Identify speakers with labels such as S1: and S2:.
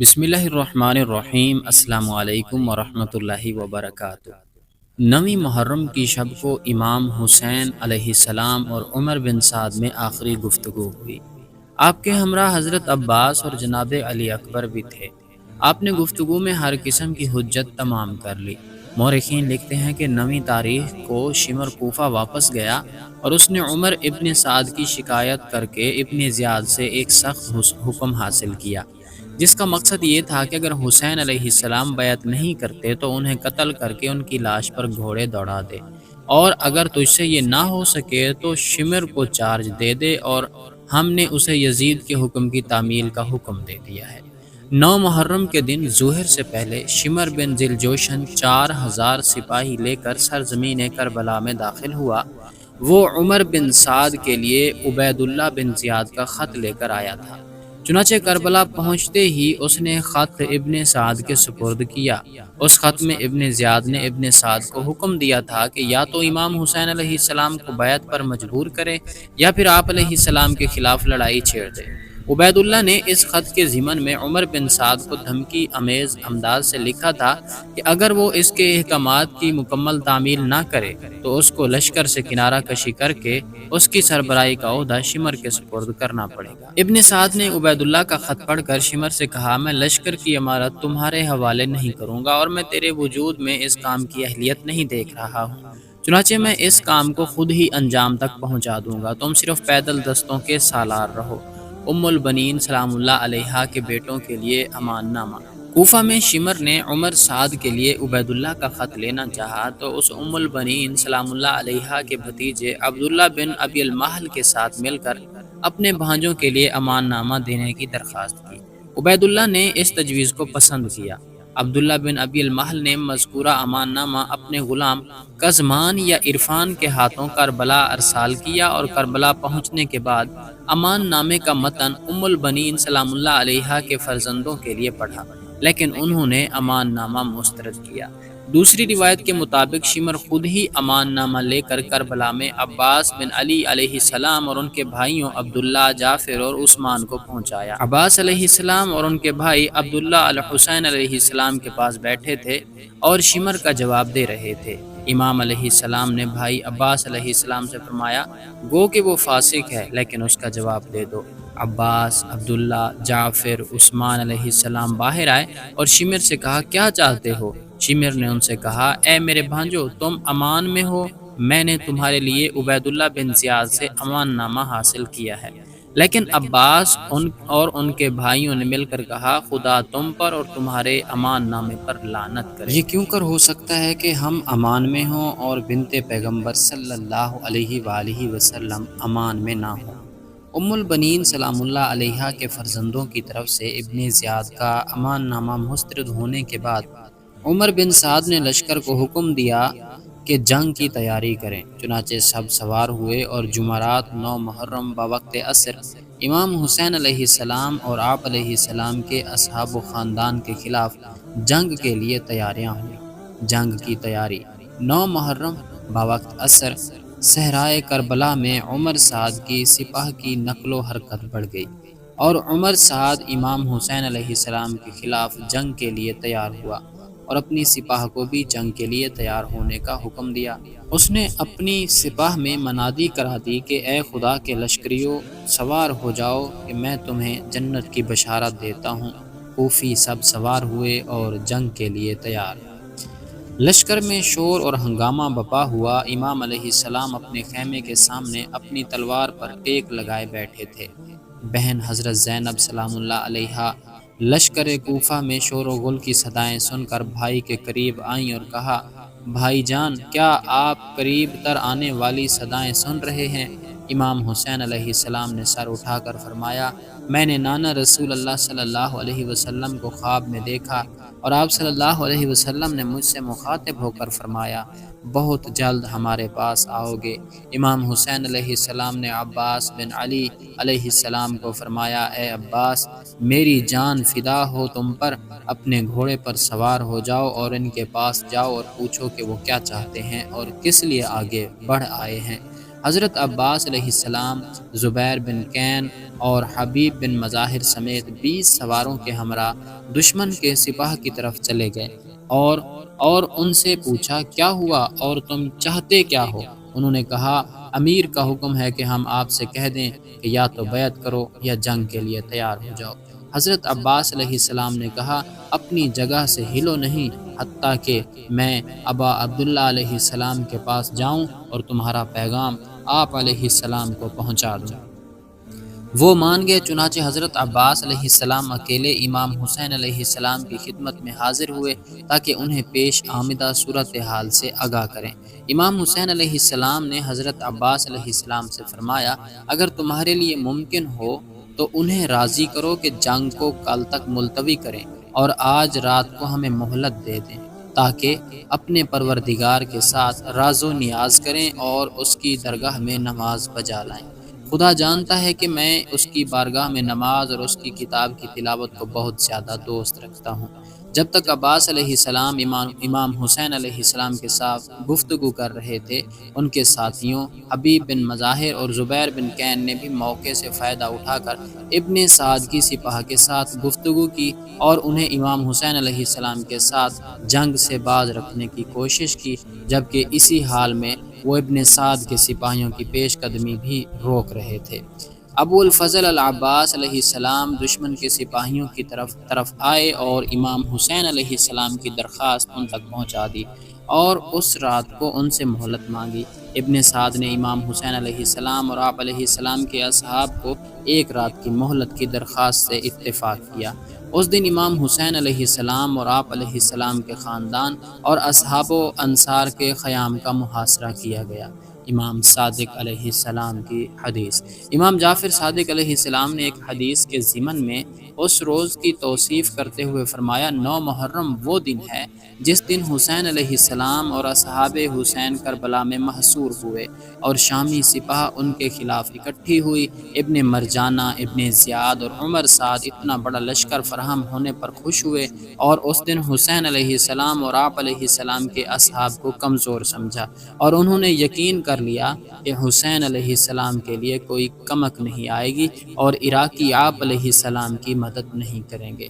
S1: بسم اللہ الرحمن الرحیم۔ السلام علیکم ورحمۃ اللہ وبرکاتہ۔ نویں محرم کی شب کو امام حسین علیہ السلام اور عمر بن سعد میں آخری گفتگو ہوئی۔ آپ کے ہمراہ حضرت عباس اور جناب علی اکبر بھی تھے۔ آپ نے گفتگو میں ہر قسم کی حجت تمام کر لی۔ مورخین لکھتے ہیں کہ 9 تاریخ کو شمر کوفہ واپس گیا اور اس نے عمر ابن سعد کی شکایت کر کے ابن زیاد سے ایک سخت حکم حاصل کیا، جس کا مقصد یہ تھا کہ اگر حسین علیہ السلام بیعت نہیں کرتے تو انہیں قتل کر کے ان کی لاش پر گھوڑے دوڑا دے، اور اگر تجھ سے یہ نہ ہو سکے تو شمر کو چارج دے دے، اور ہم نے اسے یزید کے حکم کی تعمیل کا حکم دے دیا ہے۔ 9 محرم کے دن ظہر سے پہلے شمر بن ذی الجوشن 4000 سپاہی لے کر سرزمین کربلا میں داخل ہوا۔ وہ عمر بن سعد کے لیے عبید اللہ بن زیاد کا خط لے کر آیا تھا۔ چنانچہ کربلا پہنچتے ہی اس نے خط ابن سعد کے سپرد کیا۔ اس خط میں ابن زیاد نے ابن سعد کو حکم دیا تھا کہ یا تو امام حسین علیہ السلام کو بیعت پر مجبور کرے یا پھر آپ علیہ السلام کے خلاف لڑائی چھیڑ دے۔ عبید اللہ نے اس خط کے ضمن میں عمر بن سعد کو دھمکی امیز انداز سے لکھا تھا کہ اگر وہ اس کے احکامات کی مکمل تعمیل نہ کرے تو اس کو لشکر سے کنارہ کشی کر کے اس کی سربراہی کا عہدہ شمر کے سپرد کرنا پڑے گا۔ ابن سعد نے عبید اللہ کا خط پڑھ کر شمر سے کہا، میں لشکر کی امارت تمہارے حوالے نہیں کروں گا اور میں تیرے وجود میں اس کام کی اہلیت نہیں دیکھ رہا ہوں، چنانچہ میں اس کام کو خود ہی انجام تک پہنچا دوں گا، تم صرف پیدل دستوں کے سالار رہو۔ ام البنین سلام اللہ علیہا کے بیٹوں کے لیے امان نامہ۔ کوفہ میں شمر نے عمر سعد کے لیے عبید اللہ کا خط لینا چاہا تو اس ام البنین سلام اللہ علیہا کے بھتیجے عبداللہ بن ابی المحل کے ساتھ مل کر اپنے بھانجوں کے لیے امان نامہ دینے کی درخواست کی۔ عبید اللہ نے اس تجویز کو پسند کیا۔ عبداللہ بن ابی المحل نے مذکورہ امان نامہ اپنے غلام کزمان یا عرفان کے ہاتھوں کربلا ارسال کیا، اور کربلا پہنچنے کے بعد امان نامے کا متن ام البنین سلام اللہ علیہا کے فرزندوں کے لیے پڑھا، لیکن انہوں نے امان نامہ مسترد کیا۔ دوسری روایت کے مطابق شمر خود ہی امان نامہ لے کر کربلا میں عباس بن علی علیہ السلام اور ان کے بھائیوں عبداللہ، جعفر اور عثمان کو پہنچایا۔ عباس علیہ السلام اور ان کے بھائی عبداللہ الحسین علیہ السلام کے پاس بیٹھے تھے اور شمر کا جواب دے رہے تھے۔ امام علیہ السلام نے بھائی عباس علیہ السلام سے فرمایا، گو کہ وہ فاسق ہے لیکن اس کا جواب دے دو۔ عباس، عبداللہ، جعفر، عثمان علیہ السلام باہر آئے اور شمر سے کہا، کیا چاہتے ہو؟ شمر نے ان سے کہا، اے میرے بھانجو، تم امان میں ہو، میں نے تمہارے لیے عبید اللہ بن زیاد سے امان نامہ حاصل کیا ہے۔ لیکن عباس اور ان کے بھائیوں نے مل کر کہا، خدا تم پر اور تمہارے امان نامے پر لعنت کرے۔ یہ کیوں کر ہو سکتا ہے کہ ہم امان میں ہوں اور بنت پیغمبر صلی اللہ علیہ وآلہ وسلم امان میں نہ ہوں؟ ام البنین سلام اللہ علیہا کے فرزندوں کی طرف سے ابن زیاد کا امان نامہ مسترد ہونے کے بعد عمر بن سعد نے لشکر کو حکم دیا کہ جنگ کی تیاری کریں۔ چنانچہ سب سوار ہوئے اور جمعرات 9 محرم بوقت عصر امام حسین علیہ السلام اور آپ علیہ السلام کے اصحاب و خاندان کے خلاف جنگ کے لیے تیاریاں ہوئیں۔ جنگ کی تیاری 9 محرم بوقت عصر صحرائے کربلا میں عمر سعد کی سپاہ کی نقل و حرکت بڑھ گئی، اور عمر سعد امام حسین علیہ السلام کے خلاف جنگ کے لیے تیار ہوا اور اپنی سپاہ کو بھی جنگ کے لیے تیار ہونے کا حکم دیا۔ اس نے اپنی سپاہ میں منادی کرا دی کہ اے خدا کے لشکریوں، سوار ہو جاؤ کہ میں تمہیں جنت کی بشارت دیتا ہوں۔ کوفی سب سوار ہوئے اور جنگ کے لیے تیار۔ لشکر میں شور اور ہنگامہ بپا ہوا۔ امام علیہ السلام اپنے خیمے کے سامنے اپنی تلوار پر ٹیک لگائے بیٹھے تھے۔ بہن حضرت زینب سلام اللہ علیہا لشکر کوفہ میں شور و غل کی صدائیں سن کر بھائی کے قریب آئیں اور کہا، بھائی جان، کیا آپ قریب تر آنے والی صدائیں سن رہے ہیں؟ امام حسین علیہ السلام نے سر اٹھا کر فرمایا، میں نے نانا رسول اللہ صلی اللہ علیہ وسلم کو خواب میں دیکھا، اور آپ صلی اللہ علیہ وسلم نے مجھ سے مخاطب ہو کر فرمایا، بہت جلد ہمارے پاس آؤ گے۔ امام حسین علیہ السلام نے عباس بن علی علیہ السلام کو فرمایا، اے عباس، میری جان فدا ہو تم پر، اپنے گھوڑے پر سوار ہو جاؤ اور ان کے پاس جاؤ اور پوچھو کہ وہ کیا چاہتے ہیں اور کس لیے آگے بڑھ آئے ہیں۔ حضرت عباس علیہ السلام زبیر بن کین اور حبیب بن مظاہر سمیت 20 سواروں کے ہمراہ دشمن کے سپاہ کی طرف چلے گئے اور اور ان سے پوچھا کیا ہوا اور تم چاہتے کیا ہو؟ انہوں نے کہا امیر کا حکم ہے کہ ہم آپ سے کہہ دیں کہ یا تو بیعت کرو یا جنگ کے لیے تیار ہو جاؤ۔ حضرت عباس علیہ السلام نے کہا اپنی جگہ سے ہلو نہیں حتیٰ کہ میں ابا عبداللہ علیہ السلام کے پاس جاؤں اور تمہارا پیغام آپ علیہ السلام کو پہنچا دوں۔ وہ مان گئے، چنانچہ حضرت عباس علیہ السلام اکیلے امام حسین علیہ السلام کی خدمت میں حاضر ہوئے تاکہ انہیں پیش آمدہ صورتحال سے آگاہ کریں۔ امام حسین علیہ السلام نے حضرت عباس علیہ السلام سے فرمایا اگر تمہارے لیے ممکن ہو تو انہیں راضی کرو کہ جنگ کو کل تک ملتوی کریں اور آج رات کو ہمیں مہلت دے دیں تاکہ اپنے پروردگار کے ساتھ راز و نیاز کریں اور اس کی درگاہ میں نماز بجا لائیں۔ خدا جانتا ہے کہ میں اس کی بارگاہ میں نماز اور اس کی کتاب کی تلاوت کو بہت زیادہ دوست رکھتا ہوں۔ جب تک عباس علیہ السلام امام حسین علیہ السلام کے ساتھ گفتگو کر رہے تھے، ان کے ساتھیوں حبیب بن مظاہر اور زبیر بن کین نے بھی موقع سے فائدہ اٹھا کر ابن سعد کی سپاہ کے ساتھ گفتگو کی اور انہیں امام حسین علیہ السلام کے ساتھ جنگ سے باز رکھنے کی کوشش کی، جبکہ اسی حال میں وہ ابن سعد کے سپاہیوں کی پیش قدمی بھی روک رہے تھے۔ ابو الفضل العباس علیہ السلام دشمن کے سپاہیوں کی طرف آئے اور امام حسین علیہ السلام کی درخواست ان تک پہنچا دی اور اس رات کو ان سے مہلت مانگی۔ ابن سعد نے امام حسین علیہ السلام اور آپ علیہ السلام کے اصحاب کو ایک رات کی مہلت کی درخواست سے اتفاق کیا۔ اس دن امام حسین علیہ السلام اور آپ علیہ السلام کے خاندان اور اصحاب و انصار کے خیام کا محاصرہ کیا گیا۔ امام صادق علیہ السلام کی حدیث۔ امام جعفر صادق علیہ السلام نے ایک حدیث کے ضمن میں اس روز کی توصیف کرتے ہوئے فرمایا 9 محرم وہ دن ہے جس دن حسین علیہ السلام اور اصحاب حسین کربلا میں محصور ہوئے اور شامی سپاہ ان کے خلاف اکٹھی ہوئی۔ ابن مرجانہ، ابن زیاد اور عمر سعد اتنا بڑا لشکر فراہم ہونے پر خوش ہوئے اور اس دن حسین علیہ السلام اور آپ علیہ السلام کے اصحاب کو کمزور سمجھا اور انہوں نے یقین کر لیا کہ حسین علیہ السلام کے لیے کوئی کمک نہیں آئے گی اور عراقی آپ علیہ السلام کی مدد نہیں کریں گے۔